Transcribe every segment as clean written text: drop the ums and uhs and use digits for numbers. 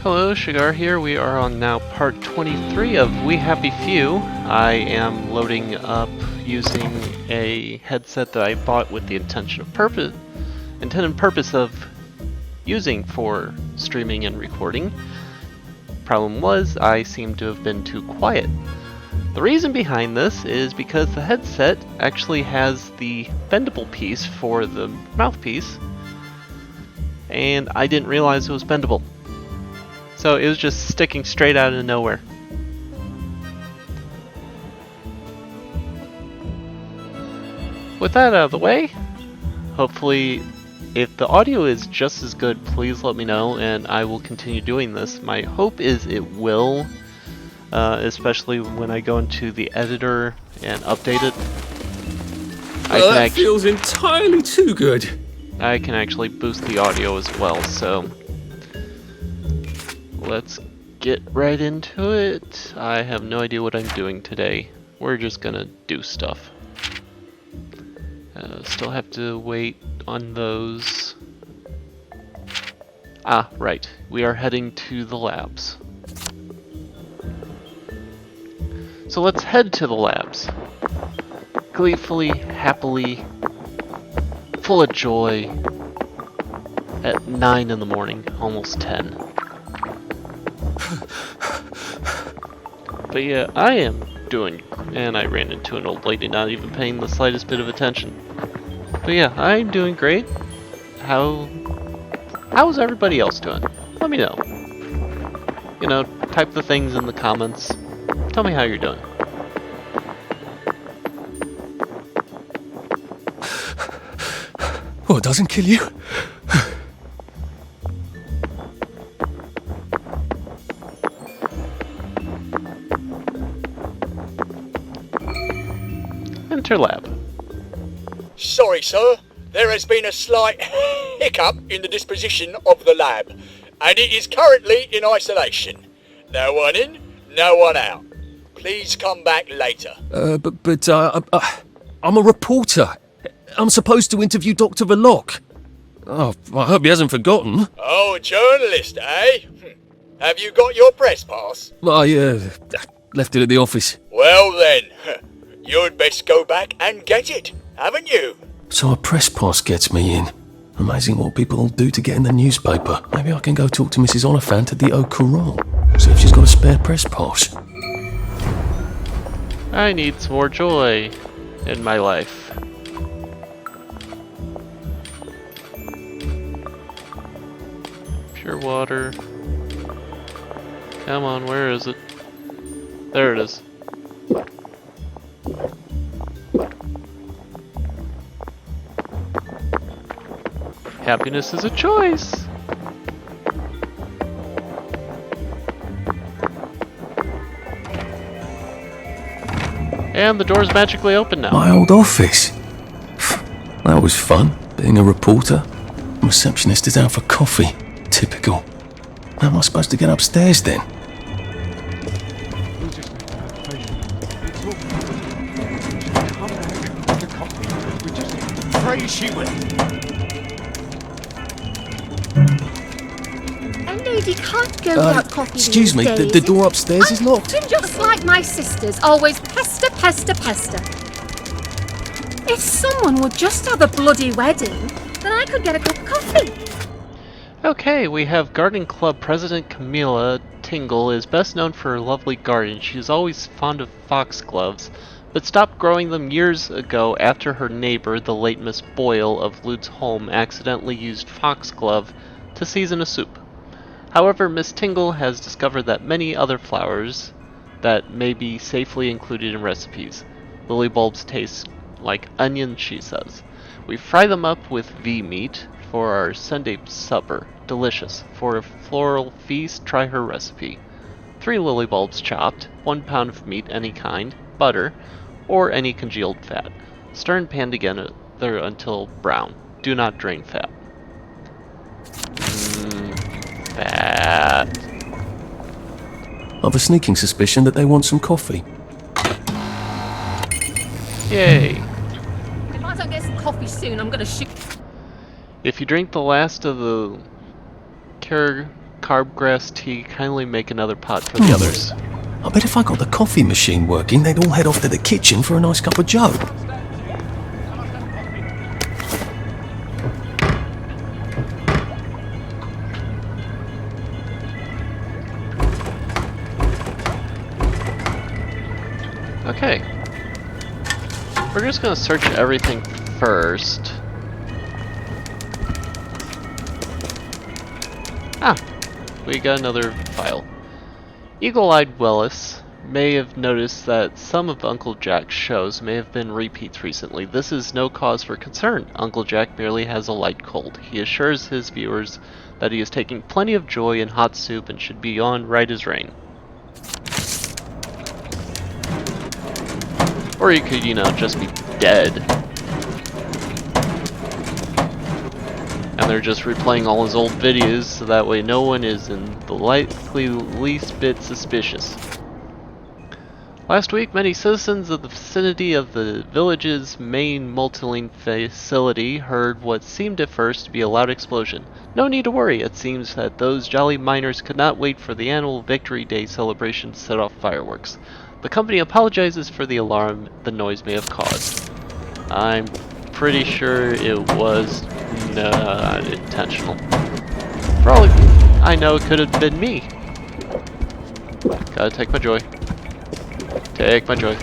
Hello, Shagar here. We are on now part 23 of We Happy Few. I am loading up using a headset that I bought with the intended purpose of using for streaming and recording. Problem was, I seem to have been too quiet. The reason behind this is because the headset actually has the bendable piece for the mouthpiece, and I didn't realize it was bendable. So it was just sticking straight out of nowhere. With that out of the way, hopefully if the audio is just as good, please let me know and I will continue doing this. My hope is it will, especially when I go into the editor and update it. Well, that feels entirely too good. I can actually boost the audio as well, so let's get right into it. I have no idea what I'm doing today. We're just gonna do stuff. Still have to wait on those. Ah, right. We are heading to the labs. So let's head to the labs. Gleefully, happily, full of joy at 9 in the morning, almost 10. But yeah, I am doing, and I ran into an old lady not even paying the slightest bit of attention. But yeah, I'm doing great. How's everybody else doing? Let me know. You know, type the things in the comments. Tell me how you're doing. Oh, it doesn't kill you? Enter lab. Sorry, sir. There has been a slight hiccup in the disposition of the lab, and it is currently in isolation. No one in, no one out. Please come back later. I'm a reporter. I'm supposed to interview Dr. Verloc. Oh, I hope he hasn't forgotten. Oh, a journalist, eh? Have you got your press pass? I left it at the office. Well then, you'd best go back and get it, haven't you? So a press pass gets me in. Amazing what people do to get in the newspaper. Maybe I can go talk to Mrs. Oliphant at the Au Courant. See if she's got a spare press pass. I need some more joy in my life. Pure water. Come on, where is it? There it is. Happiness is a choice. And the door's magically open now. My old office. That was fun, being a reporter. The receptionist is out for coffee. Typical. How am I supposed to get upstairs then? A lady can't go without coffee. Excuse me, the door upstairs is locked. I'm just like my sisters, always pester, pester, pester. If someone would just have a bloody wedding, then I could get a cup of coffee. Okay, we have Garden Club President Camilla Tingle is best known for her lovely garden. She is always fond of foxgloves, but stopped growing them years ago after her neighbor, the late Miss Boyle of Lute's home, accidentally used foxglove to season a soup. However, Miss Tingle has discovered that many other flowers that may be safely included in recipes. Lily bulbs taste like onion, she says. We fry them up with V meat for our Sunday supper. Delicious. For a floral feast, try her recipe. 3 lily bulbs chopped, 1 pound of meat any kind, butter, or any congealed fat. Stir and pan together until brown. Do not drain fat. Fat. I've a sneaking suspicion that they want some coffee. Yay. If I don't get some coffee soon, I'm gonna shoot. If you drink the last of the carb grass tea. Kindly make another pot for the others. I bet if I got the coffee machine working, they'd all head off to the kitchen for a nice cup of joe. Okay. We're just gonna search everything first. Ah, we got another file. Eagle-eyed Willis may have noticed that some of Uncle Jack's shows may have been repeats recently. This is no cause for concern. Uncle Jack merely has a light cold. He assures his viewers that he is taking plenty of joy in hot soup and should be on right as rain. Or he could, just be dead. And they're just replaying all his old videos so that way no one is in the least bit suspicious. Last week, many citizens of the vicinity of the village's main multi-lane facility heard what seemed at first to be a loud explosion. No need to worry, it seems that those jolly miners could not wait for the annual Victory Day celebration to set off fireworks. The company apologizes for the alarm the noise may have caused. I'm pretty sure it was not intentional. For all I know, it could have been me. Gotta take my joy. Take my joy.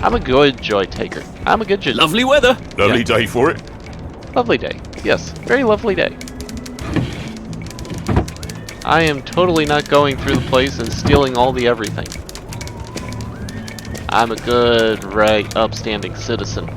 I'm a good joy taker. I'm a good joy. Lovely weather. Lovely day for it. Lovely day. Yes, very lovely day. I am totally not going through the place and stealing all the everything. I'm a good, right, upstanding citizen.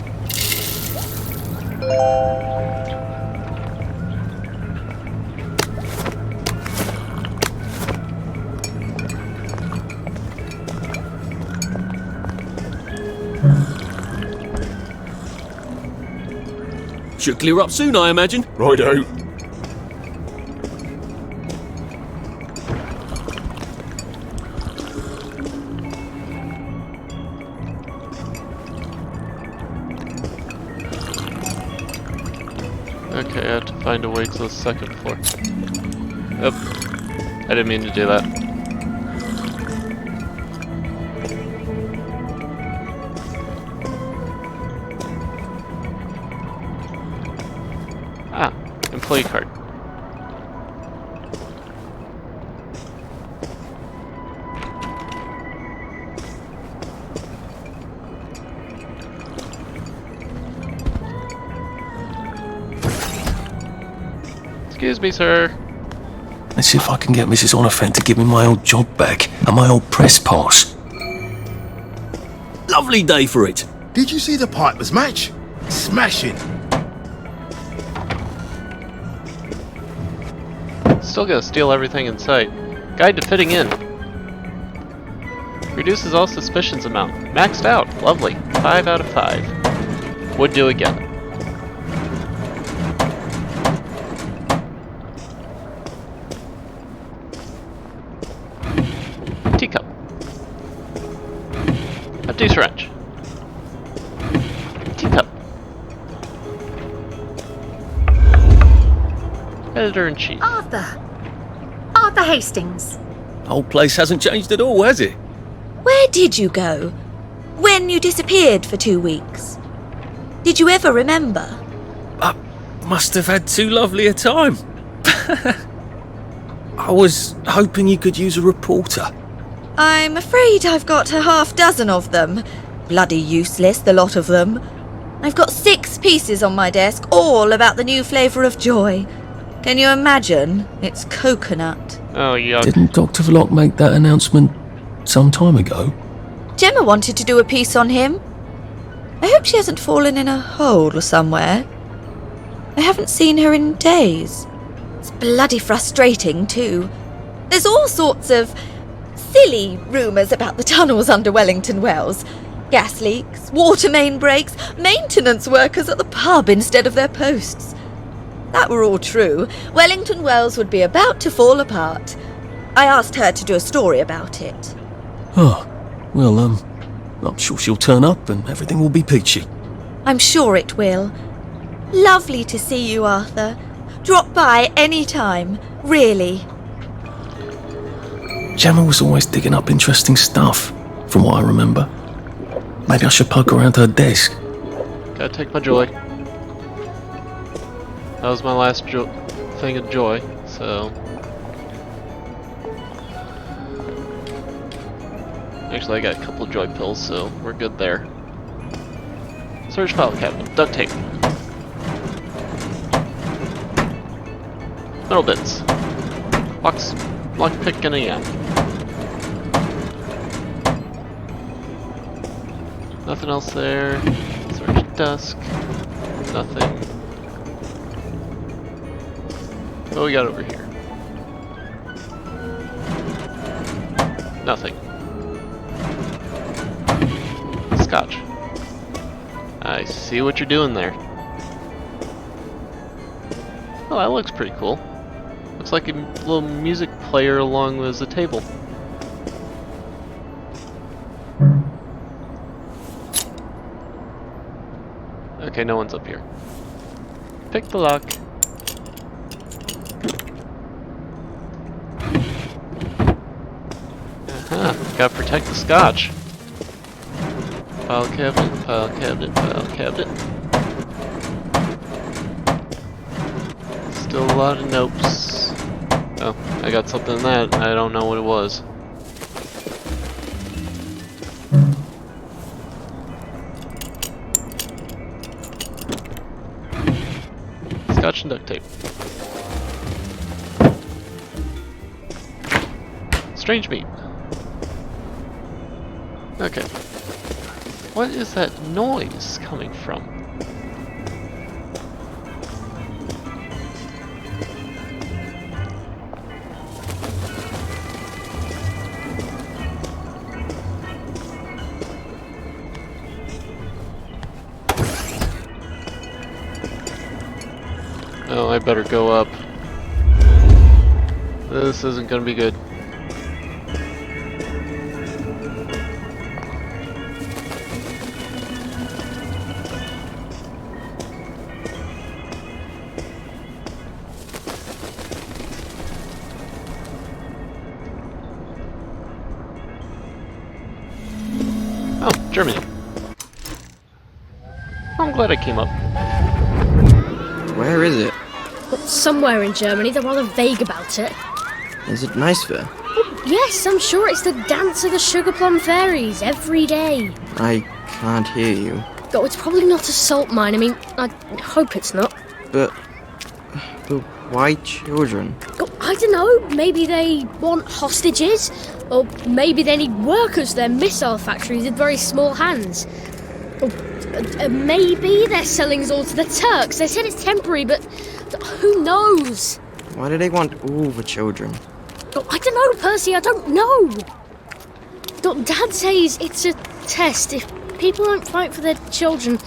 Should clear up soon, I imagine. Righto. Okay, I have to find a way to the second floor. Oop. I didn't mean to do that. Ah, employee card. Excuse me, sir. Let's see if I can get Mrs. Oliphant to give me my old job back and my old press pass. Lovely day for it. Did you see the Piper's match? Smashing. Still gotta steal everything in sight. Guide to fitting in. Reduces all suspicions amount. Maxed out. Lovely. 5 out of 5. Would do again. Teacup. Empty syringe. Teacup. Editor-in-Chief. Arthur Hastings. Whole place hasn't changed at all, has it? Where did you go? When you disappeared for 2 weeks? Did you ever remember? I must have had too lovely a time. I was hoping you could use a reporter. I'm afraid I've got a half dozen of them. Bloody useless, the lot of them. I've got 6 pieces on my desk, all about the new flavour of joy. Can you imagine? It's coconut. Oh, yuck. Didn't Dr. Vlok make that announcement some time ago? Gemma wanted to do a piece on him. I hope she hasn't fallen in a hole somewhere. I haven't seen her in days. It's bloody frustrating, too. There's all sorts of silly rumours about the tunnels under Wellington Wells. Gas leaks, water main breaks, maintenance workers at the pub instead of their posts. That were all true, Wellington Wells would be about to fall apart. I asked her to do a story about it. Oh, well, I'm sure she'll turn up and everything will be peachy. I'm sure it will. Lovely to see you, Arthur. Drop by any time, really. Gemma was always digging up interesting stuff, from what I remember. Maybe I should poke around her desk. Gotta take my joy. That was my last thing of joy, so... Actually, I got a couple of joy pills, so we're good there. Search file cabinet. Duct tape. Metal bits. Lockpick and AM. Nothing else there. Search desk. Nothing. What we got over here? Nothing. Scotch. I see what you're doing there. Oh, that looks pretty cool. Looks like a little music player along with the table. Okay, no one's up here. Pick the lock. Gotta protect the scotch. File cabinet, file cabinet, file cabinet. Still a lot of notes. Oh, I got something in that. I don't know what it was. Scotch and duct tape. Strange meat. Okay. What is that noise coming from? Oh, I better go up. This isn't gonna be good. Oh, Germany. I'm glad I came up. Where is it? Well, somewhere in Germany. They're rather vague about it. Is it nice there? Yes, I'm sure it's the dance of the sugar plum fairies every day. I can't hear you. Oh, it's probably not a salt mine. I mean, I hope it's not. But why children? Oh, I don't know. Maybe they want hostages. Or maybe they need workers for their missile factories with very small hands. Or maybe they're selling us all to the Turks. They said it's temporary, but who knows? Why do they want all the children? Oh, I don't know, Percy. I don't know. Dad says it's a test. If people don't fight for their children,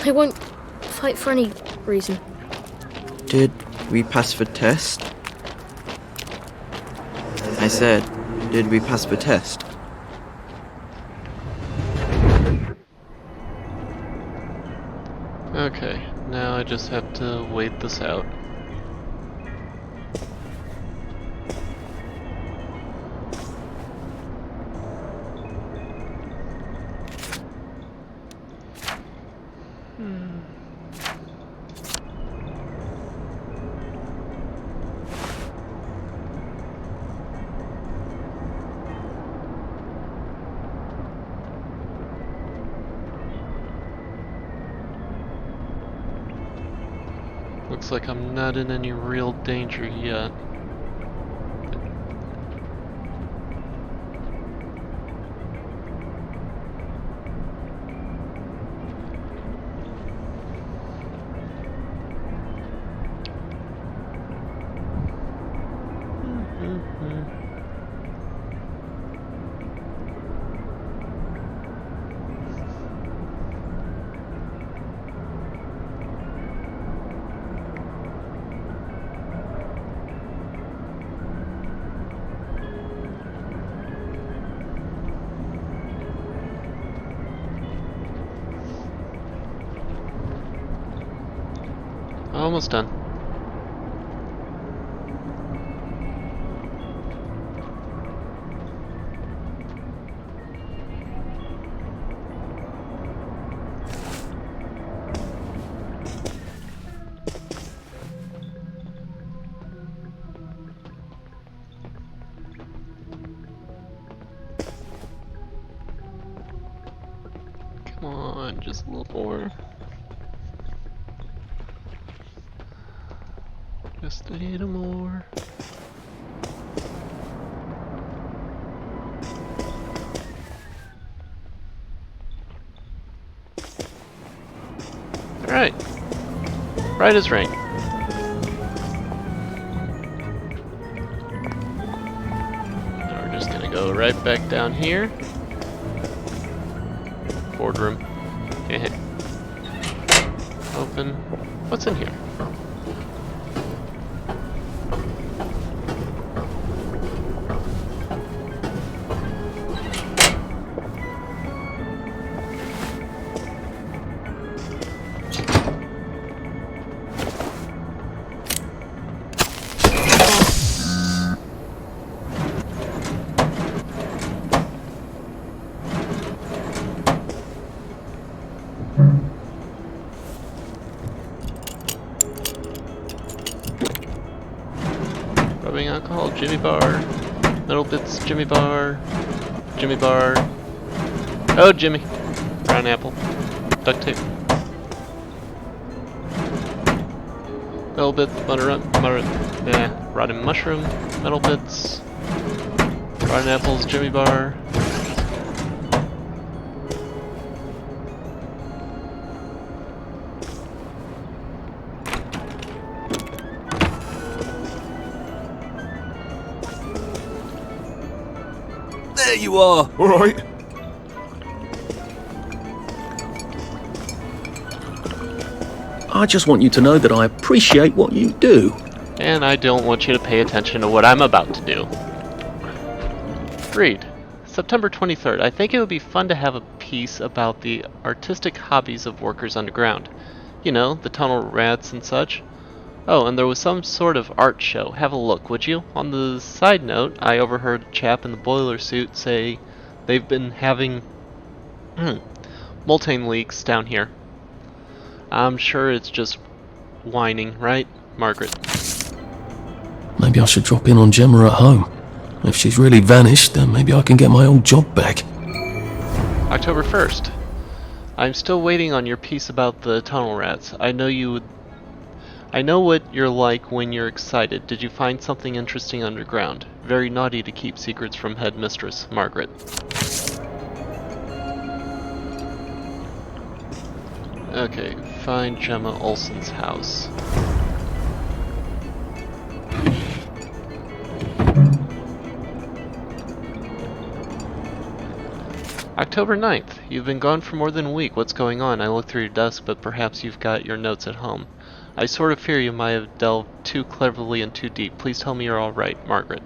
they won't fight for any reason. Did we pass the test? I said, did we pass the test? Okay, now I just have to wait this out. Looks like I'm not in any real danger yet. Almost done. on, just a little more. Just a little more. Alright. Right as rain. Now we're just gonna go right back down here. Boardroom. Open. What's in here? Rubbing alcohol, Jimmy bar. Metal bits, Jimmy bar. Jimmy bar. Oh, Jimmy. Brown apple. Duct tape. Metal bits, rotten mushroom. Metal bits. Rotten apples, Jimmy bar. There you are! Alright. I just want you to know that I appreciate what you do. And I don't want you to pay attention to what I'm about to do. Read. September 23rd. I think it would be fun to have a piece about the artistic hobbies of workers underground. You know, the tunnel rats and such. Oh, and there was some sort of art show. Have a look, would you? On the side note, I overheard a chap in the boiler suit say they've been having multane leaks down here. I'm sure it's just whining, right, Margaret? Maybe I should drop in on Gemma at home. If she's really vanished, then maybe I can get my old job back. October 1st. I'm still waiting on your piece about the tunnel rats. I know what you're like when you're excited. Did you find something interesting underground? Very naughty to keep secrets from headmistress, Margaret. Okay, find Gemma Olsen's house. October 9th. You've been gone for more than a week. What's going on? I looked through your desk, but perhaps you've got your notes at home. I sort of fear you might have delved too cleverly and too deep. Please tell me you're all right, Margaret.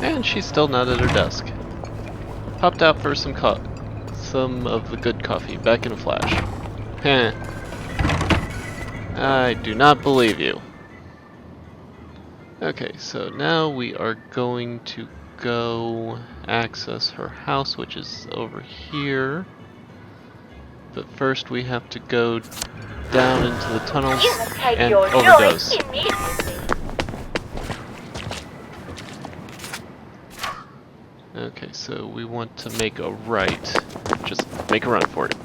And she's still not at her desk. Popped out for some of the good coffee. Back in a flash. Heh. I do not believe you. Okay, so now we are going to go access her house, which is over here. But first we have to go down into the tunnels and overdose. Okay, so we want to make a right. Just make a run for it.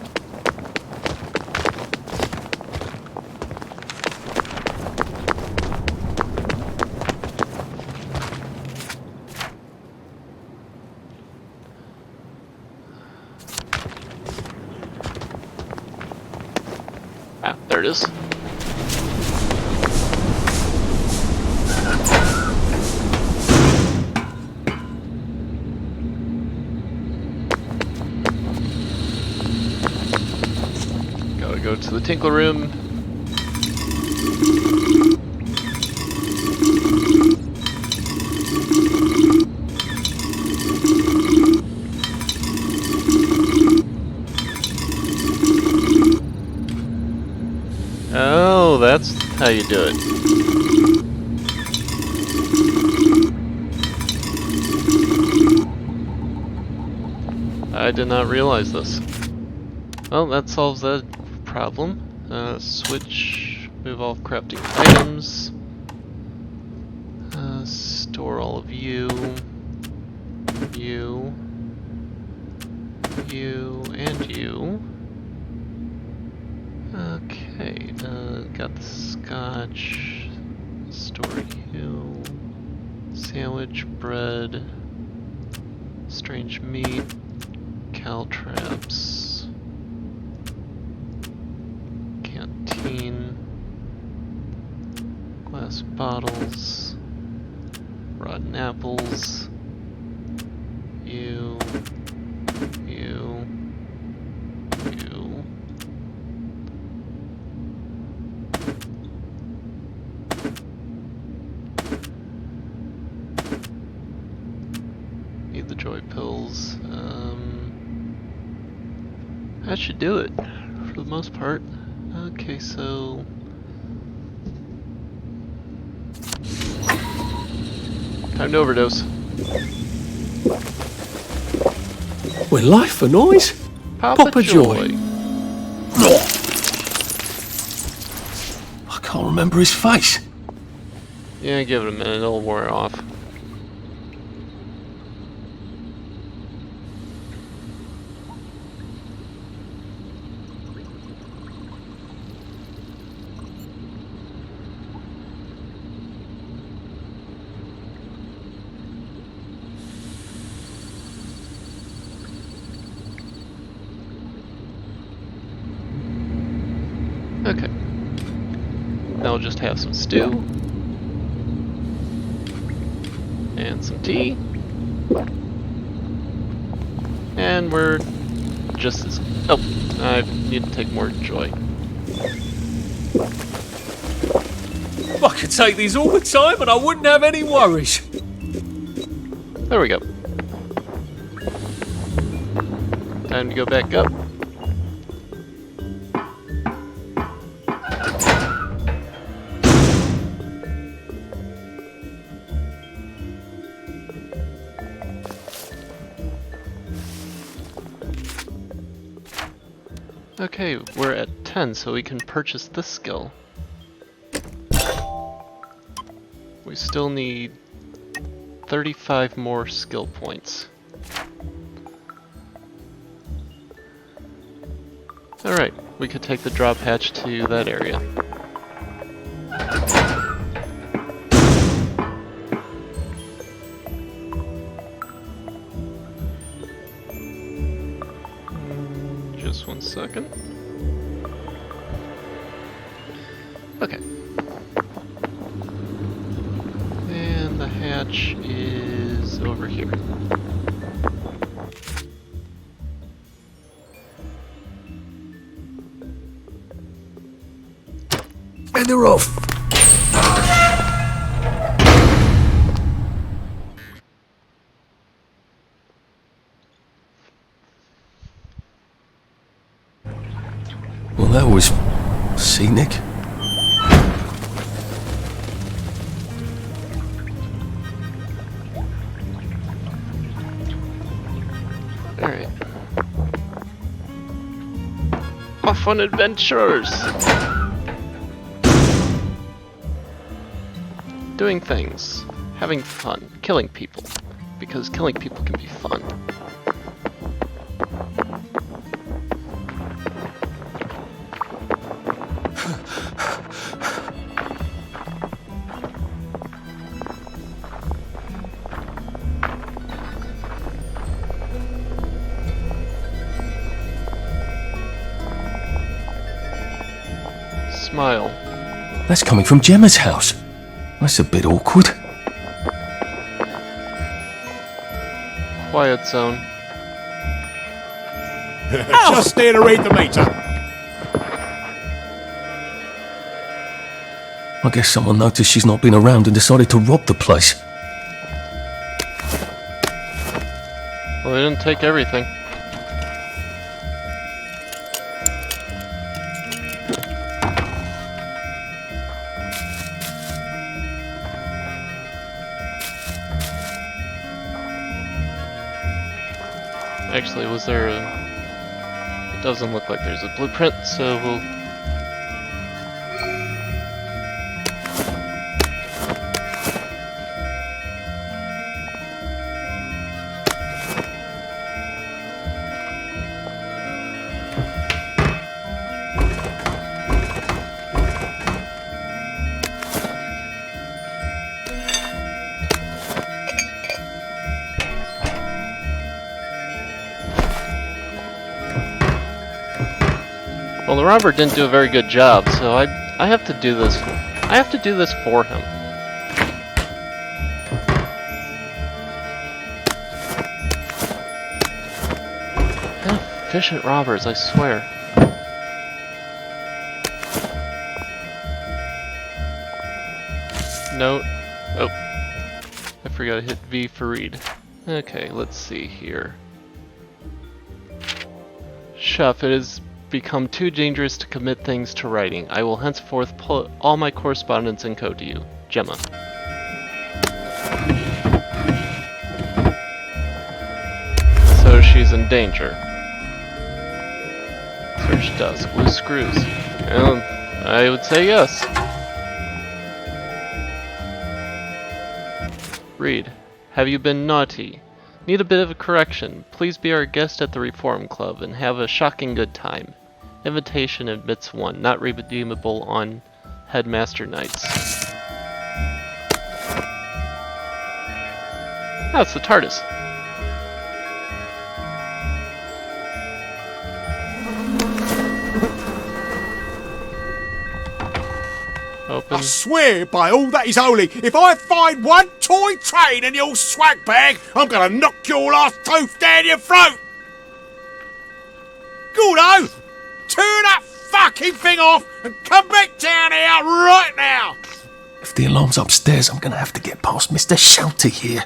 Ah, there it is. Go to the Tinkle Room. Oh, that's how you do it. I did not realize this. Well, that solves that problem. Switch, move all crafting items. Store all of you, and you. Okay, got the scotch. Store you. Sandwich, bread, strange meat, caltraps, canteen, glass bottles, rotten apples, you. Need the joy pills. That should do it for the most part. Okay, so time to overdose. With life for noise, Papa Joy. I can't remember his face. Yeah, give it a minute, it'll wear off. Okay. Now we'll just have some stew. And some tea. And we're just as... Oh, I need to take more joy. I could take these all the time and I wouldn't have any worries. There we go. Time to go back up. Okay, we're at 10, so we can purchase this skill. We still need 35 more skill points. Alright, we could take the drop hatch to that area. Just 1 second. Okay. And the hatch is over here. And they're off. Well, that was scenic. Alright. Off on adventures! Doing things. Having fun. Killing people. Because killing people can be fun. Smile. That's coming from Gemma's house. That's a bit awkward. Quiet zone. Just there to read the meter. I guess someone noticed she's not been around and decided to rob the place. Well, they didn't take everything. Actually, was there a... It doesn't look like there's a blueprint, so we'll... Well, the robber didn't do a very good job, so I have to do this. I have to do this for him. Efficient robbers, I swear. Note. Oh. I forgot to hit V for read. Okay, let's see here. Chef, it has become too dangerous to commit things to writing. I will henceforth put all my correspondence in code to you. Gemma. So she's in danger. Search desk. Loose screws. I would say yes. Read. Have you been naughty? Need a bit of a correction. Please be our guest at the Reform Club and have a shocking good time. Invitation admits one, not redeemable on Headmaster Nights. Oh, it's the TARDIS. Open. I swear by all that is holy, if I find one toy train in your swag bag, I'm gonna knock your last tooth down your throat! Good oath! Turn that fucking thing off and come back down here right now! If the alarm's upstairs, I'm gonna have to get past Mr. Shouty here.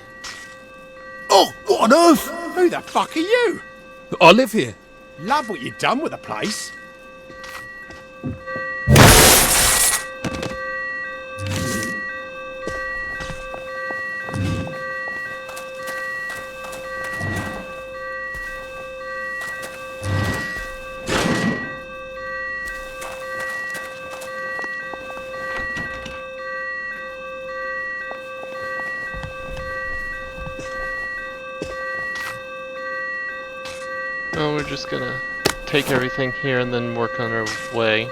Oh, what on earth? Who the fuck are you? I live here. Love what you've done with the place. Oh, we're just gonna take everything here and then work on our way.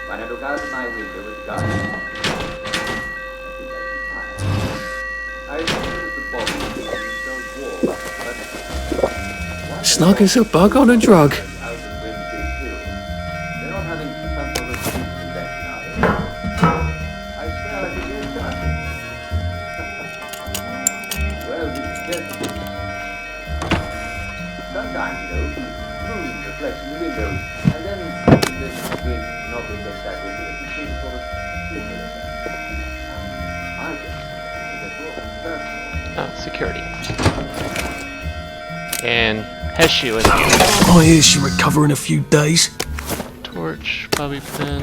When I look out of my window at the garden, I suppose the body is so warm, but Snug as a bug on a drug. out of Wimpy Hill. They're not having some sort of street convention, are they? I swear I could hear nothing. Well, this is just it. Sometimes, you know, the moon reflects in the windows, and then there's wind knocking against that window, and you see sort of flicker effect. I guess it's a personal. Security. And Heshu in here. I hear she'll recover in a few days. Torch, bobby pin.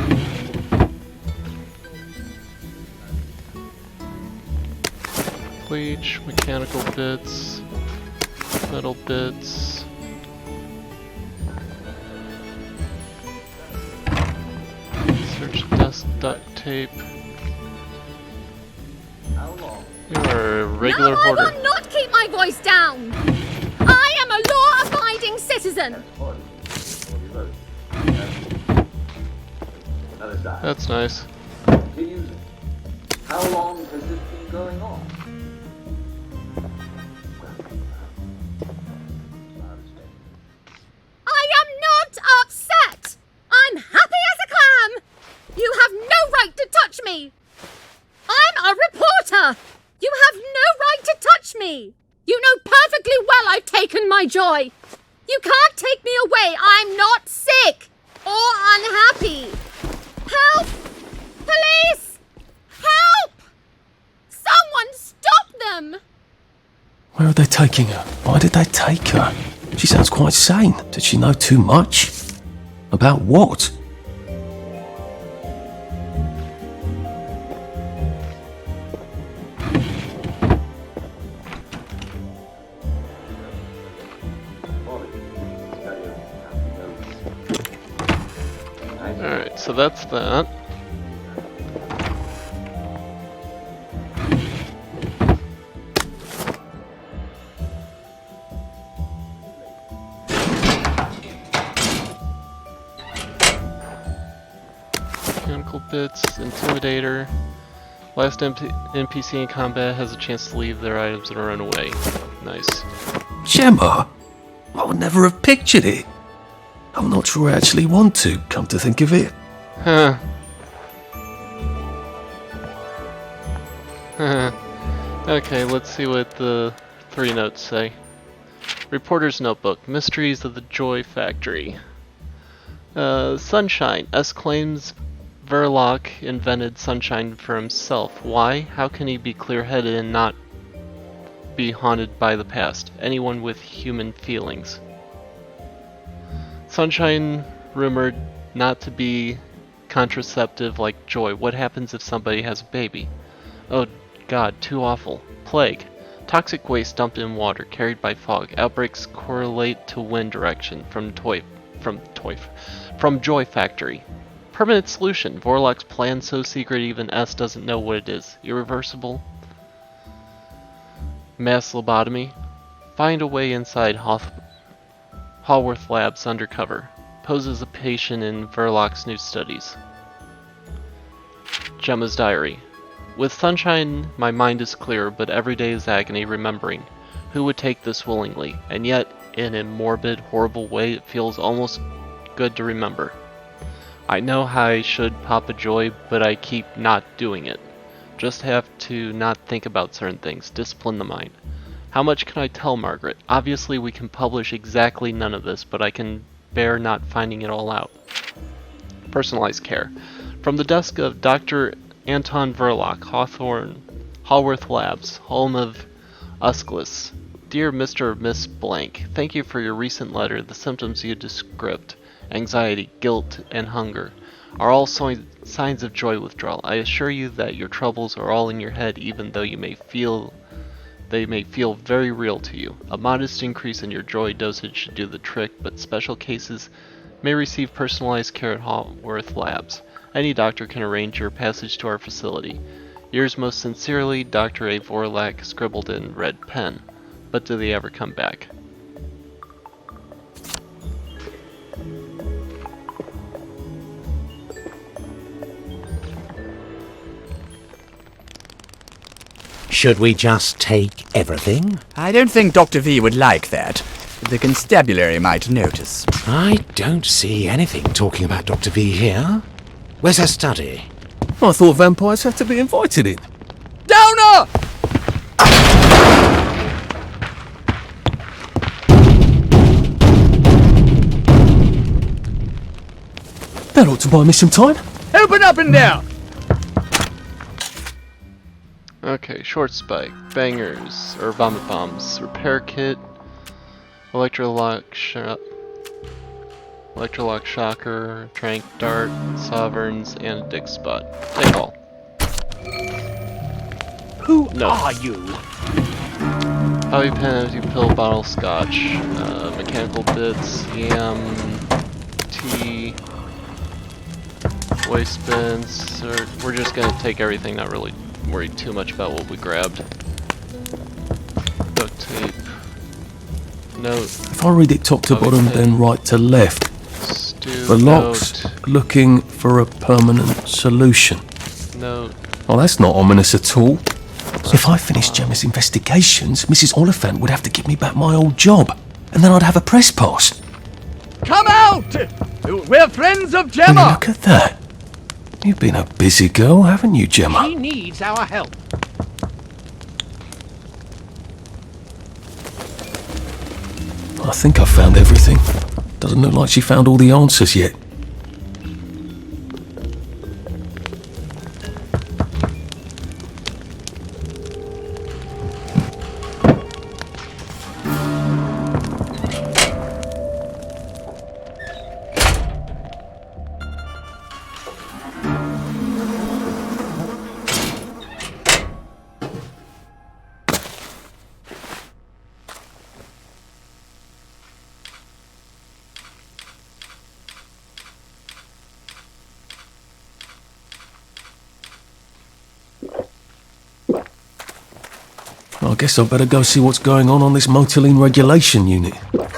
Bleach, mechanical bits, metal bits. Search desk duct tape. You are a regular No, hoarder. I will not keep my voice down. I am a law-abiding citizen. Another side. That's nice. Continues. How long has this been going on? I am touch me! I'm a reporter! You have no right to touch me! You know perfectly well I've taken my joy! You can't take me away! I'm not sick! Or unhappy! Help! Police! Help! Someone stop them! Where are they taking her? Why did they take her? She sounds quite sane. Did she know too much? About what? Alright, so that's that. Mechanical bits, intimidator. Last NPC in combat has a chance to leave their items and run away. Nice. Gemma? I would never have pictured it. I'm not sure I actually want to, come to think of it. Huh. Okay, let's see what the 3 notes say. Reporter's Notebook. Mysteries of the Joy Factory. Sunshine. S claims Verloc invented sunshine for himself. Why? How can he be clear-headed and not be haunted by the past? Anyone with human feelings. Sunshine rumored not to be contraceptive like joy. What happens if somebody has a baby? Oh god, too awful. Plague. Toxic waste dumped in water, carried by fog. Outbreaks correlate to wind direction from Joy Factory. Permanent solution. Vorloc's plan so secret even S doesn't know what it is. Irreversible. Mass lobotomy. Find a way inside Hallworth Labs undercover. Pose as a patient in Verloc's new studies. Gemma's diary. With sunshine, my mind is clear, but every day is agony remembering. Who would take this willingly? And yet, in a morbid, horrible way, it feels almost good to remember. I know how I should pop a joy, but I keep not doing it. Just have to not think about certain things, discipline the mind. How much can I tell Margaret? Obviously we can publish exactly none of this, but I can bear not finding it all out. Personalized care. From the desk of Dr. Anton Verloc, Hallworth Labs, home of Uscless. Dear Mr. or Miss Blank, thank you for your recent letter. The symptoms you described, anxiety, guilt, and hunger, are all signs of joy withdrawal. I assure you that your troubles are all in your head, even though they may feel very real to you. A modest increase in your joy dosage should do the trick, but special cases may receive personalized care at Hallworth Labs. Any doctor can arrange your passage to our facility. Yours most sincerely, Dr. A. Vorlak, scribbled in red pen. But do they ever come back? Should we just take everything? I don't think Dr. V would like that. The constabulary might notice. I don't see anything talking about Dr. V here. Where's her study? I thought vampires had to be invited in. Downer! That ought to buy me some time. Open up in there! Okay, short spike, bangers, or vomit bombs, repair kit, electrolock shocker, trank dart, sovereigns, and a dick spot. Take all. Who No. are you? Hobby pen, empty pill, bottle, scotch, mechanical bits, yam, tea, waste bins. We're just gonna take everything, not really worry too much about what we grabbed. Duct tape. Note. If I read it top to bottom, then right to left. The lock's looking for a permanent solution. Note. Oh, that's not ominous at all. If I finished Gemma's investigations, Mrs. Oliphant would have to give me back my old job, and then I'd have a press pass. Come out! We're friends of And Gemma! look at that. You've been a busy girl, haven't you, Gemma? She needs our help. I think I've found everything. Doesn't look like she found all the answers yet. I guess I'd better go see what's going on this motiline regulation unit. Another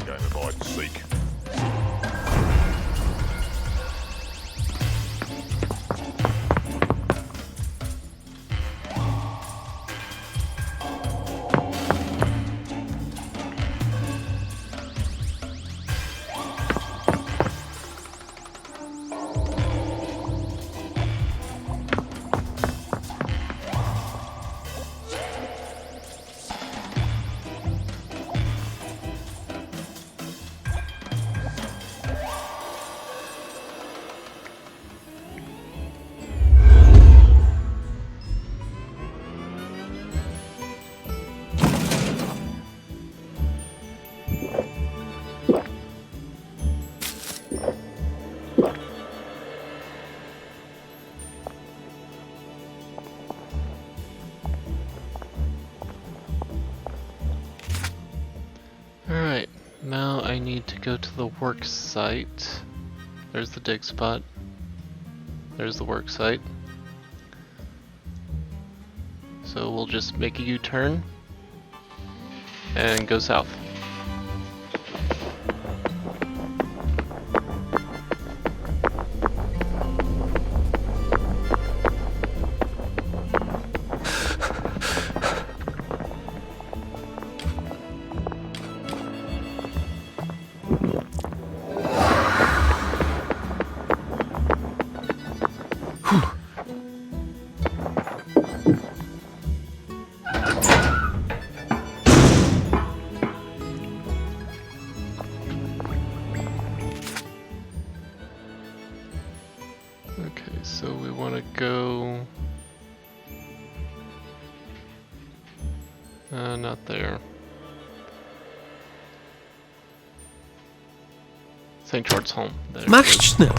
game of hide and seek. Alright, now I need to go to the work site. There's the dig spot. There's the work site. So we'll just make a U-turn and go south. Okay, so we want to go... not there. St. George's home. There. Mach schnell!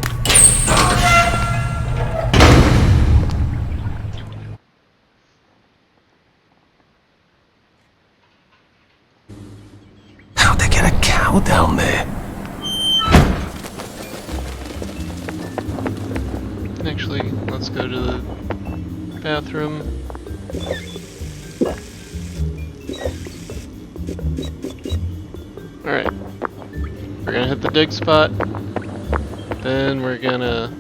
How'd they get a cow down there? Actually, let's go to the bathroom. Alright. We're gonna hit the dig spot. Then we're gonna...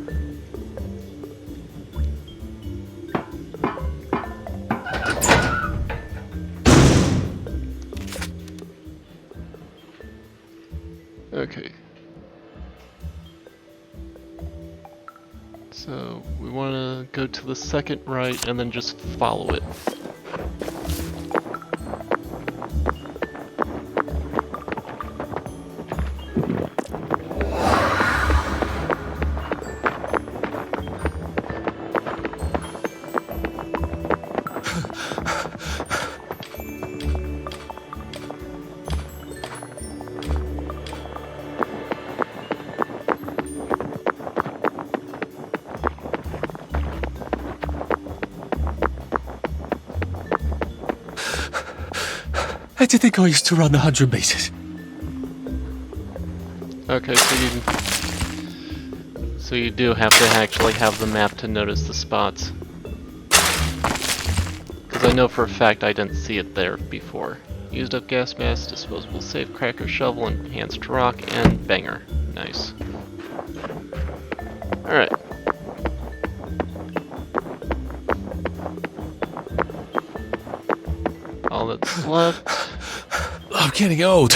Okay. So we want to go to the second right and then just follow it. How do you think I used to run the 100 meters? Okay, so you do have to actually have the map to notice the spots. Because I know for a fact I didn't see it there before. Used up gas mask, disposable safe cracker, shovel, enhanced rock, and banger. Nice. Alright. All that's left. I've getting old.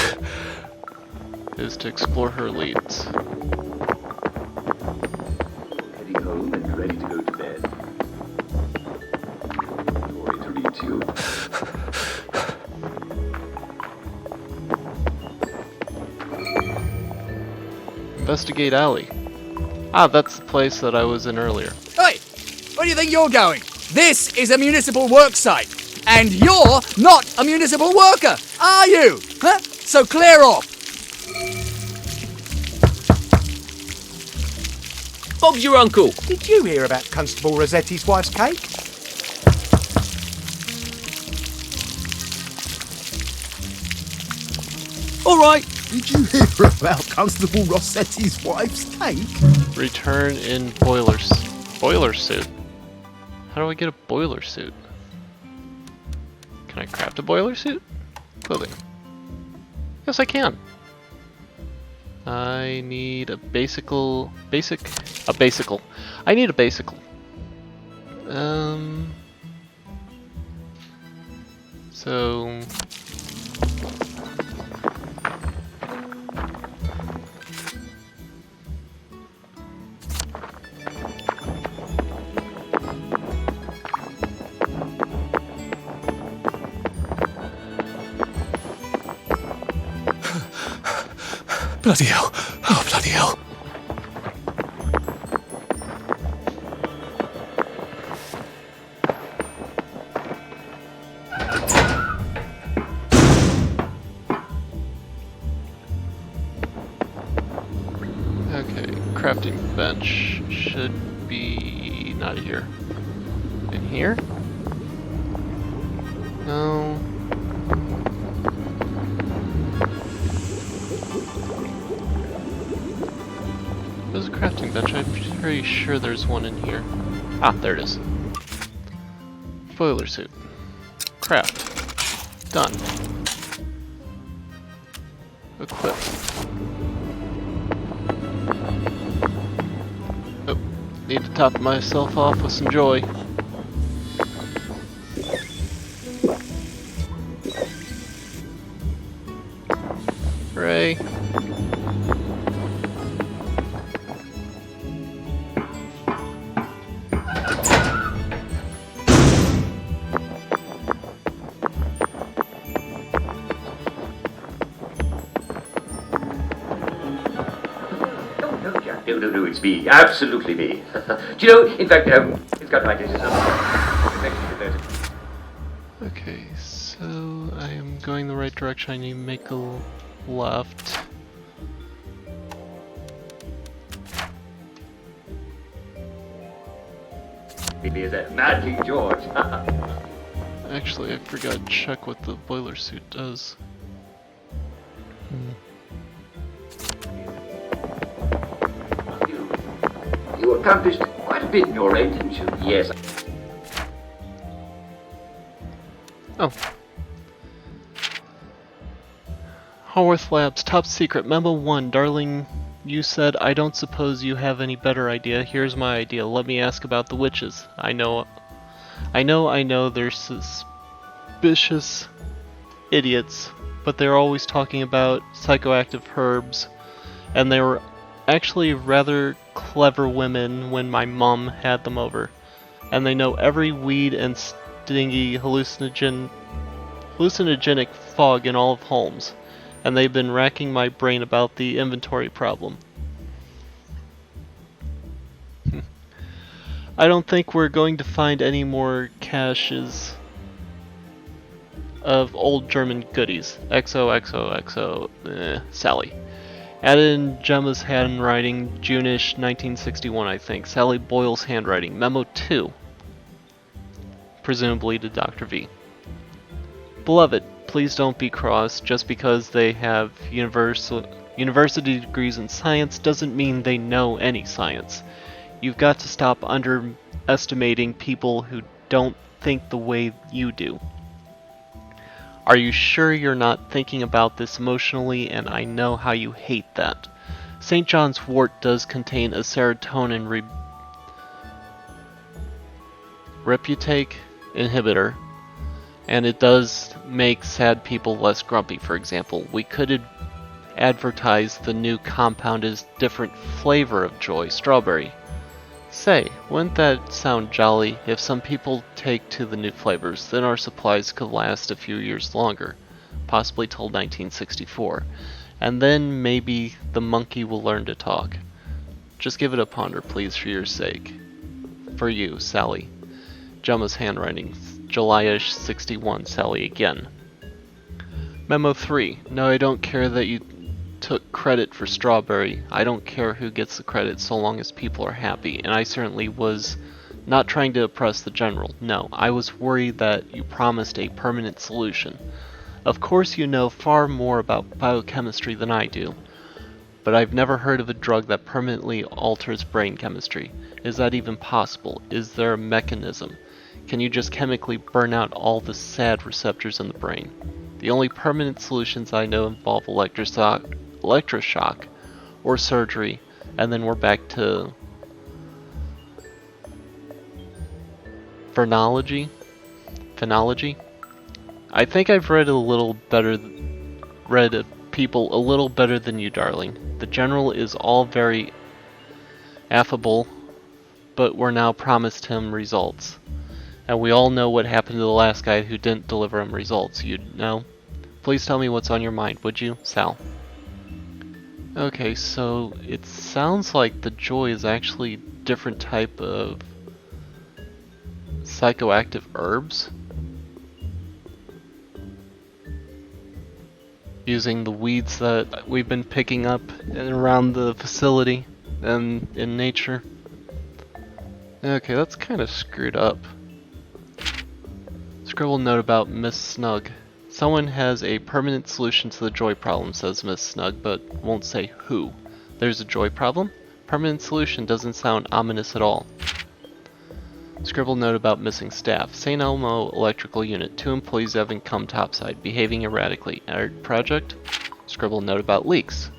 is to explore her leads. Heading home and ready to go to bed. Story to read to you. Investigate Alley. Ah, that's the place that I was in earlier. Hey, where do you think you're going? This is a municipal work site, and you're not a municipal worker, are you? Huh? So clear off. Bob's your uncle. Did you hear about Constable Rossetti's wife's cake? All right. Did you hear about Constable Rossetti's wife's cake? Return in boiler suit. How do I get a boiler suit? Can I craft a boiler suit? Clothing. Yes, I can. I need a basical. I need a basical. So. Bloody hell. Oh, bloody hell. Okay, crafting bench should be not here. In here? No. There's a crafting bench. I'm pretty sure there's one in here. Ah, there it is. Boiler suit. Craft. Done. Equip. Oh, need to top myself off with some joy. Hooray. No, it's me. Absolutely me. Do you know, in fact, it's got like this. Okay, so I am going the right direction. I need to make a left. Maybe is that Mad King George? Actually, I forgot to check what the boiler suit does. You accomplished quite a bit in your end, didn't you? Yes. Oh. Haworth Labs, top secret, memo 1. Darling, you said, I don't suppose you have any better idea. Here's my idea. Let me ask about the witches. I know, they're suspicious idiots, but they're always talking about psychoactive herbs, and they were actually rather clever women when my mom had them over, and they know every weed and stingy hallucinogenic fog in all of Holmes, and they've been racking my brain about the inventory problem. I don't think we're going to find any more caches of old German goodies. XOXOXO, Sally. Added in Gemma's handwriting, June-ish 1961, I think. Sally Boyle's handwriting. Memo 2. Presumably to Dr. V. Beloved, please don't be cross. Just because they have university degrees in science doesn't mean they know any science. You've got to stop underestimating people who don't think the way you do. Are you sure you're not thinking about this emotionally? And I know how you hate that. St. John's wort does contain a serotonin reuptake inhibitor, And it does make sad people less grumpy. For example, we could advertise the new compound as different flavor of joy, strawberry. Say, wouldn't that sound jolly? If some people take to the new flavors, then our supplies could last a few years longer, possibly till 1964. And then maybe the monkey will learn to talk. Just give it a ponder, please, for your sake. For you, Sally. Gemma's handwriting. July-ish 61, Sally again. Memo 3. No, I don't care that you took credit for strawberry. I don't care who gets the credit so long as people are happy, and I certainly was not trying to oppress the general. No, I was worried that you promised a permanent solution. Of course you know far more about biochemistry than I do, but I've never heard of a drug that permanently alters brain chemistry. Is that even possible? Is there a mechanism? Can you just chemically burn out all the sad receptors in the brain? The only permanent solutions I know involve electroshock or surgery, and then we're back to phenology. I think I've read people a little better than you, darling. The general is all very affable, but we're now promised him results. And we all know what happened to the last guy who didn't deliver him results, you know? Please tell me what's on your mind, would you, Sal? Okay, so it sounds like the joy is actually a different type of psychoactive herbs. Using the weeds that we've been picking up around the facility and in nature. Okay, that's kind of screwed up. Scribble note about Miss Snug. Someone has a permanent solution to the joy problem, says Miss Snug, but won't say who. There's a joy problem? Permanent solution doesn't sound ominous at all. Scribble note about missing staff. St. Elmo Electrical Unit. 2 employees haven't come topside, behaving erratically. Art project. Scribble note about leaks.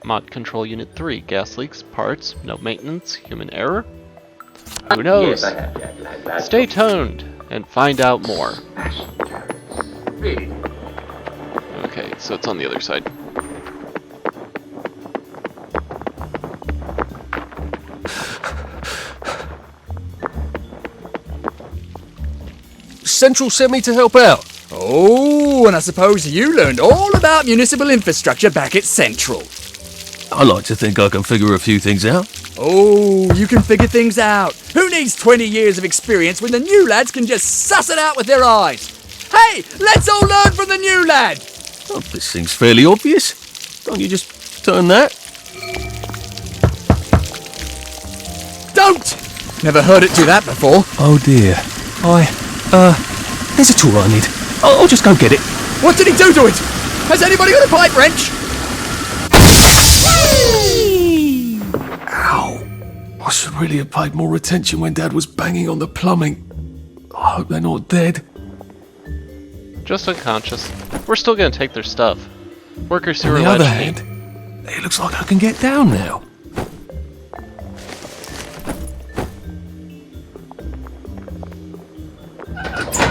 Mod Control Unit 3. Gas leaks, parts, no maintenance, human error? Who knows? Stay tuned and find out more. Okay, so it's on the other side. Central sent me to help out. Oh, and I suppose you learned all about municipal infrastructure back at Central. I like to think I can figure a few things out. Oh, you can figure things out. Who needs 20 years of experience when the new lads can just suss it out with their eyes? Hey, let's all learn from the new lad. Oh, this seems fairly obvious. Don't you just turn that? Don't! Never heard it do that before. Oh dear. There's a tool I need. I'll just go get it. What did he do to it? Has anybody got a pipe wrench? Ow. I should really have paid more attention when Dad was banging on the plumbing. I hope they're not dead. Just unconscious. We're still gonna take their stuff. Workers who On are the other latching. hand, it looks like I can get down now.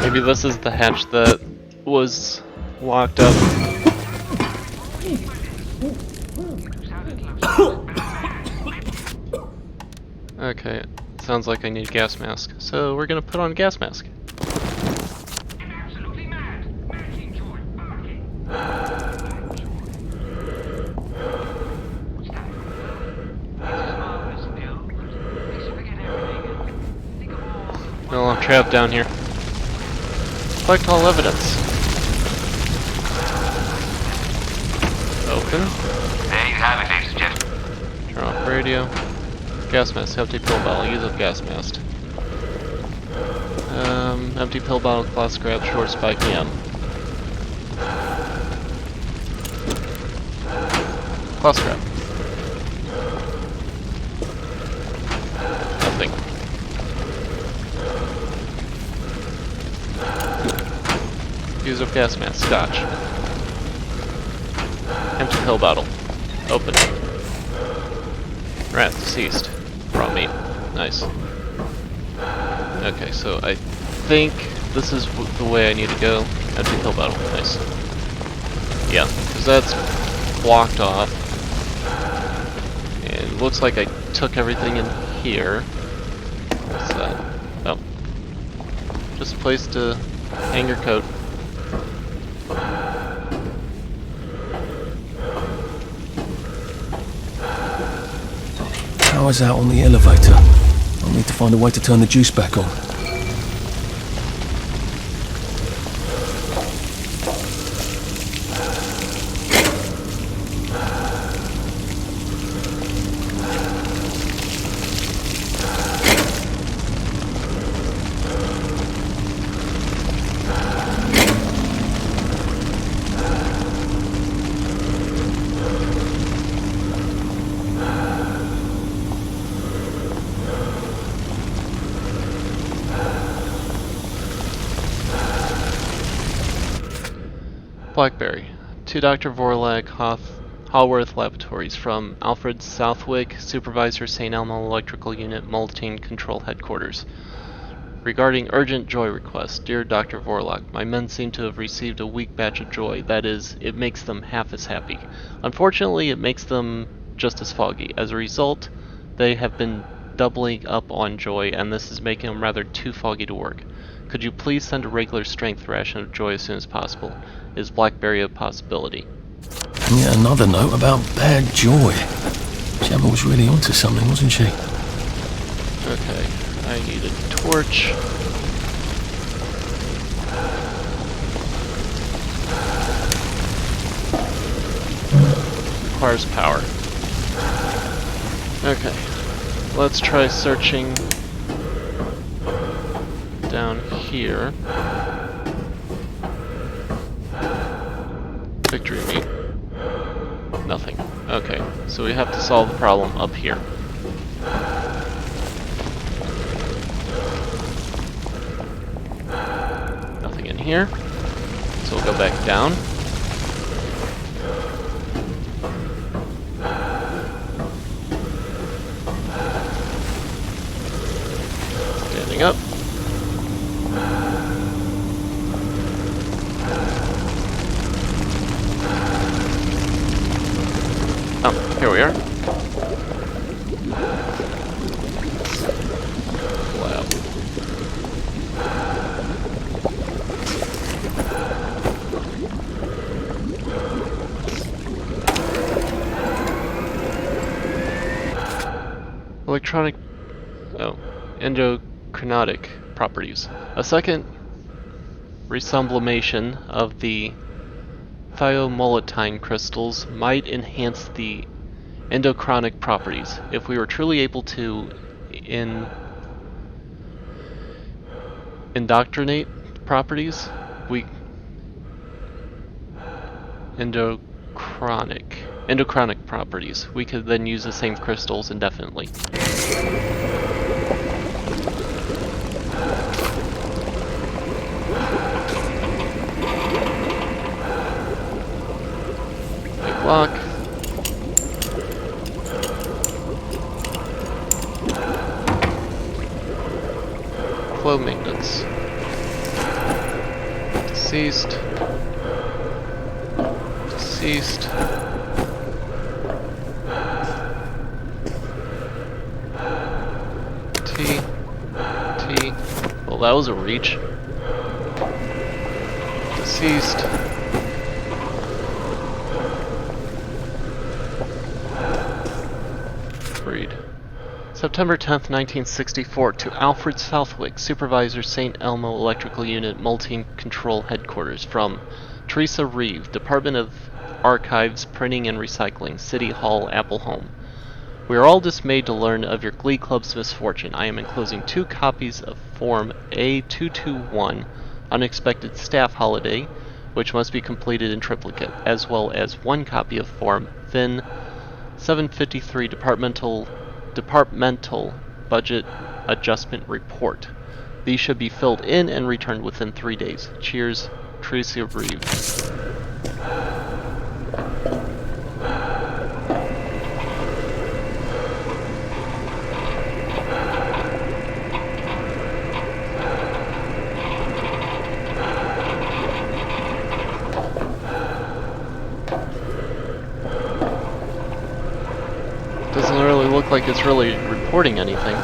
Maybe this is the hatch that was locked up. Okay, sounds like I need a gas mask. So we're gonna put on a gas mask. Well, I'm trapped down here. Collect all evidence. Open. There you have it, ladies and gentlemen. Turn off radio. Gas mask, empty pill bottle, use of gas mask. Empty pill bottle, class grab, short spike EM. Class grab. Nothing. Use of gas mask, scotch. Empty pill bottle. Open. Rat deceased. Raw meat. Nice. Okay, so I think this is the way I need to go. Empty kill battle. Nice. Yeah, because that's blocked off. And it looks like I took everything in here. What's that? Oh. Just a place to hang your coat. Power's out on the elevator. I'll need to find a way to turn the juice back on. Blackberry. To Dr. Vorlag, Hallworth Laboratories from Alfred Southwick, Supervisor St. Elmo Electrical Unit, Multine Control Headquarters. Regarding urgent joy request, dear Dr. Vorlach, my men seem to have received a weak batch of joy. That is, it makes them half as happy. Unfortunately, it makes them just as foggy. As a result, they have been doubling up on joy, and this is making them rather too foggy to work. Could you please send a regular strength ration of joy as soon as possible? Is Blackberry a possibility? And yet another note about bad joy. Shagar was really onto something, wasn't she? Okay, I need a torch. Requires power. Okay, let's try searching down here. Victory meat. Nothing. Okay, so we have to solve the problem up here. Nothing in here. So we'll go back down. Standing up. Oh, here we are. Wow. Electronic... endocrinotic properties. A second resublimation of the thiomolatine crystals might enhance the endocrinic properties. If we were truly able to indoctrinate properties, endocrinic properties, we could then use the same crystals indefinitely. Lock. Flow maintenance. Deceased. Deceased. T. Well, that was a reach. Deceased. September 10th, 1964, to Alfred Southwick, Supervisor St. Elmo Electrical Unit, Multine Control Headquarters, from Teresa Reeve, Department of Archives, Printing and Recycling, City Hall, Apple Home. We are all dismayed to learn of your Glee Club's misfortune. I am enclosing 2 copies of Form A221, Unexpected Staff Holiday, which must be completed in triplicate, as well as 1 copy of Form FIN 753 Departmental Budget Adjustment Report. These should be filled in and returned within 3 days. Cheers, Teresa Reeve. Doesn't really look like it's really reporting anything.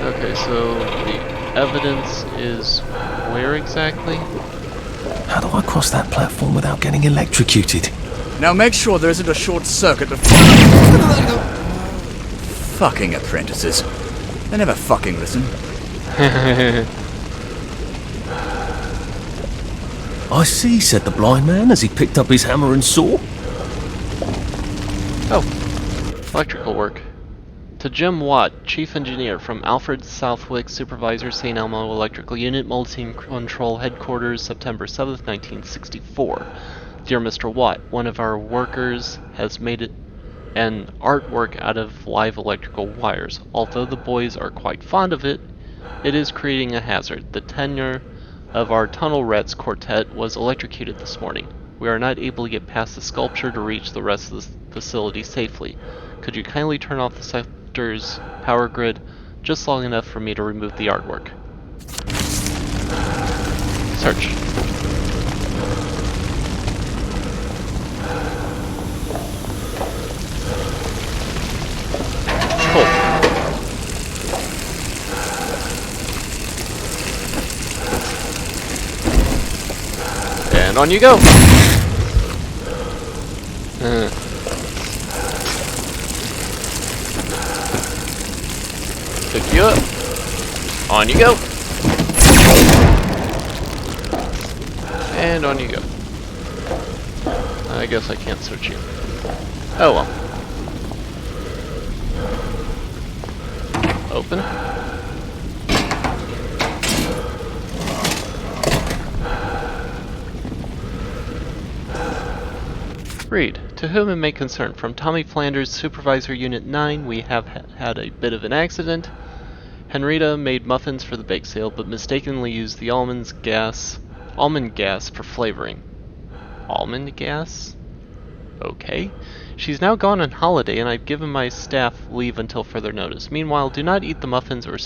Okay, so the evidence is where exactly? How do I cross that platform without getting electrocuted? Now make sure there isn't a short circuit to... Fucking apprentices. They never fucking listen. I see, said the blind man as he picked up his hammer and saw. Oh, electrical work. To Jim Watt, Chief Engineer from Alfred Southwick, Supervisor, St. Elmo Electrical Unit, Multi Control Headquarters, September 7th, 1964. Dear Mr. Watt, one of our workers has made an artwork out of live electrical wires. Although the boys are quite fond of it, it is creating a hazard. The tenor of our Tunnel Rats quartet was electrocuted this morning. We are not able to get past the sculpture to reach the rest of the facility safely. Could you kindly turn off the sector's power grid just long enough for me to remove the artwork? Search. Cool. And on you go! Pick you up. On you go! And on you go. I guess I can't search you. Oh well. Open. Read. To whom it may concern, from Tommy Flanders, Supervisor Unit 9, we have had a bit of an accident. Henrietta made muffins for the bake sale, but mistakenly used the almond gas for flavoring. Almond gas? Okay. She's now gone on holiday, and I've given my staff leave until further notice. Meanwhile, do not eat the muffins or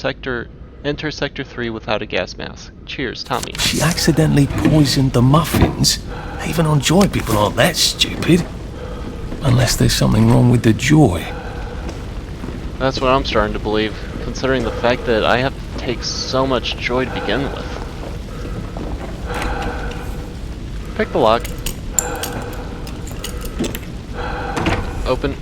enter Sector 3 without a gas mask. Cheers, Tommy. She accidentally poisoned the muffins? Even on Joy, people aren't that stupid. Unless there's something wrong with the Joy. That's what I'm starting to believe, considering the fact that I have to take so much Joy to begin with. Pick the lock. Open.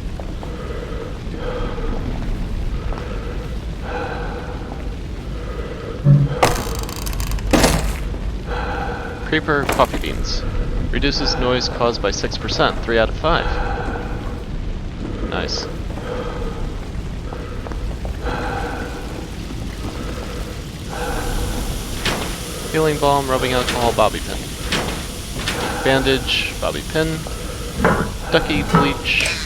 Creeper coffee beans. Reduces noise caused by 6%, 3 out of 5. Nice. Healing balm, rubbing alcohol, bobby pin. Bandage, bobby pin. Ducky, bleach.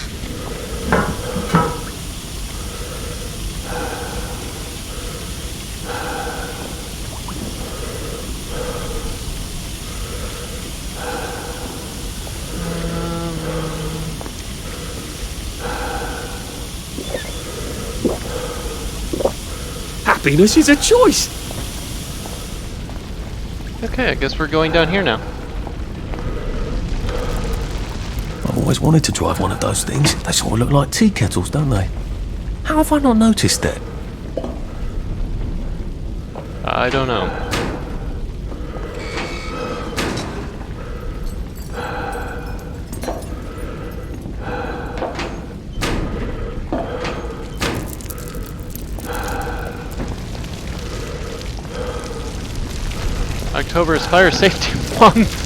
Happiness is a choice. Okay, I guess we're going down here now. I've always wanted to drive one of those things. They sort of look like tea kettles, don't they? How have I not noticed that? I don't know. October is Fire Safety Month.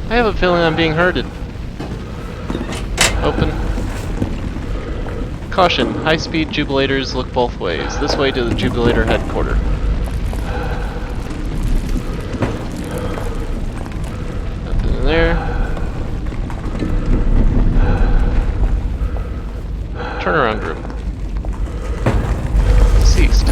I have a feeling I'm being herded. Open. Caution, high-speed jubilators look both ways. This way to the jubilator headquarters. Nothing in there. Turnaround room. Ceased.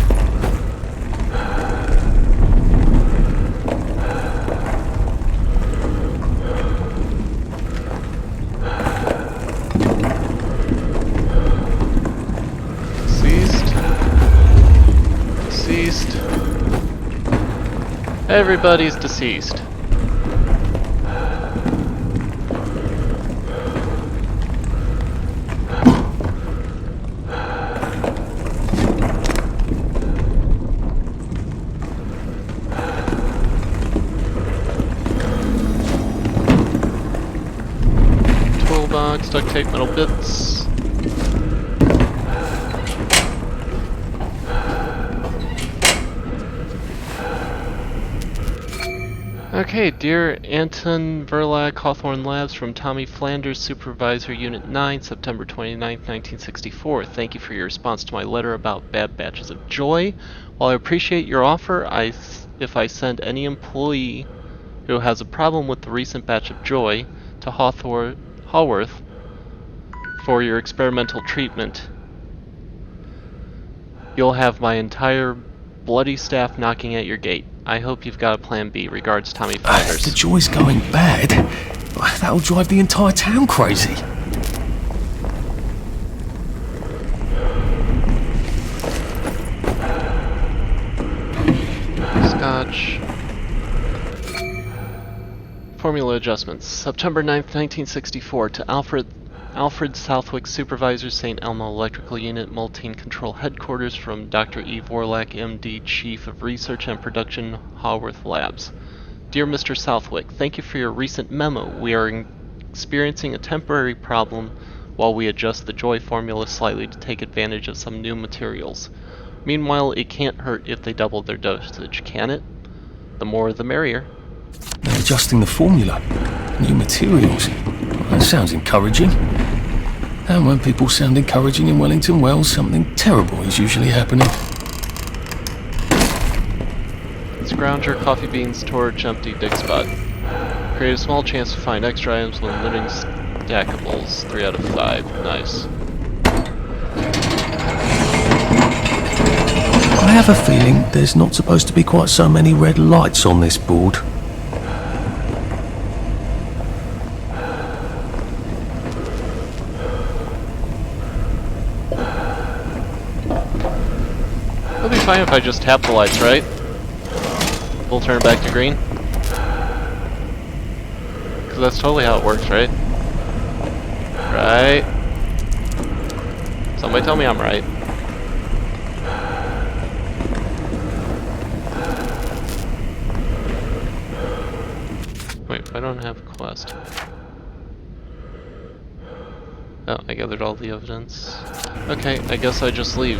Ceased. Everybody's deceased. Toolbox, duct tape, metal bits. Okay, dear Anton Verlac, Hawthorne Labs, from Tommy Flanders, Supervisor, Unit 9, September 29th, 1964. Thank you for your response to my letter about bad batches of joy. While I appreciate your offer, if I send any employee who has a problem with the recent batch of joy to Haworth for your experimental treatment, you'll have my entire bloody staff knocking at your gate. I hope you've got a plan B. Regards, Tommy Flanders. The joy's going bad. That'll drive the entire town crazy. Scotch. Formula adjustments. September 9th, 1964. To Alfred Southwick, Supervisor, St. Elmo Electrical Unit, Multeen Control Headquarters, from Dr. E. Vorlak, MD, Chief of Research and Production, Haworth Labs. Dear Mr. Southwick, thank you for your recent memo. We are experiencing a temporary problem while we adjust the joy formula slightly to take advantage of some new materials. Meanwhile, it can't hurt if they double their dosage, can it? The more the merrier. They're adjusting the formula. New materials. That sounds encouraging. And when people sound encouraging in Wellington, well, something terrible is usually happening. Scrounger, coffee beans, torch, empty, dig spot. Create a small chance to find extra items when looting stackables. 3 out of 5. Nice. I have a feeling there's not supposed to be quite so many red lights on this board. It'll be fine if I just tap the lights, right? We'll turn it back to green. Because that's totally how it works, right? Right? Somebody tell me I'm right. Wait, I don't have a quest. Oh, I gathered all the evidence. Okay, I guess I just leave.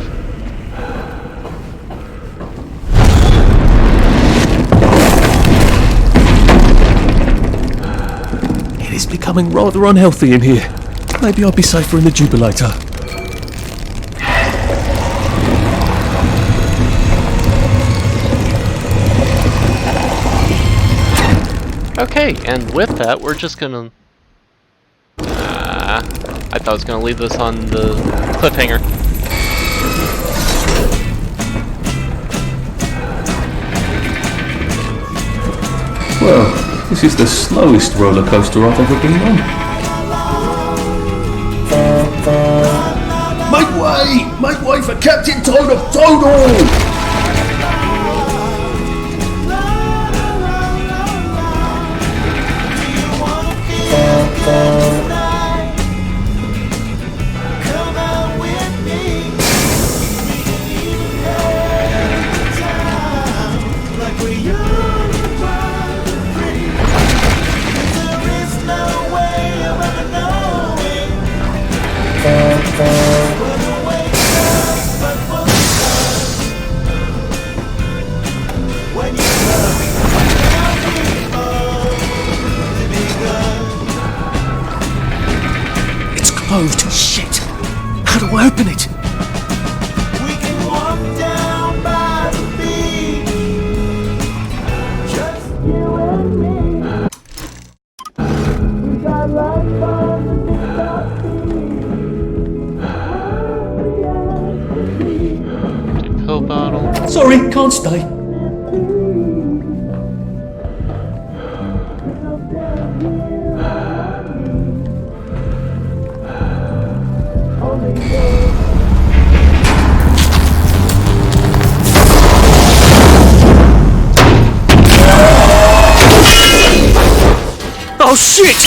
It is becoming rather unhealthy in here. Maybe I'll be safer in the jubilator. Okay, and with that, we're just gonna... I thought I was gonna leave this on the cliffhanger. Well, this is the slowest roller coaster I've ever been on. Make way! Make way for Captain Toad of Toadle! It's closed. Shit! How do I open it? We can walk down by the beach, just you and me. We got life underneath our feet. Pill bottle. Sorry, can't stay. Oh shit!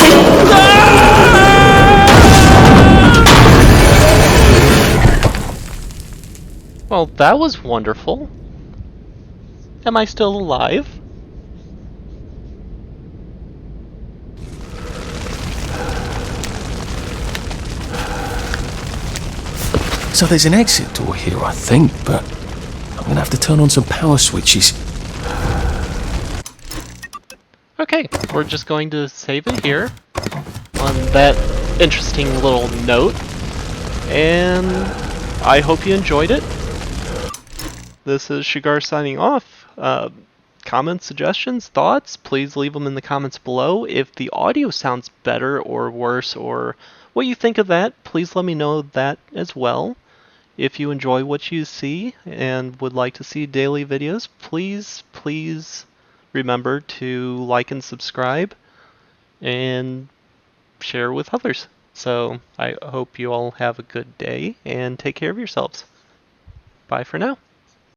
Well, that was wonderful. Am I still alive? So there's an exit door here, I think, but I'm gonna have to turn on some power switches. Okay, we're just going to save it here on that interesting little note, and I hope you enjoyed it. This is Shagar signing off. Comments, suggestions, thoughts, please leave them in the comments below. If the audio sounds better or worse or what you think of that, please let me know that as well. If you enjoy what you see and would like to see daily videos, please remember to like and subscribe and share with others. So I hope you all have a good day and take care of yourselves. Bye for now.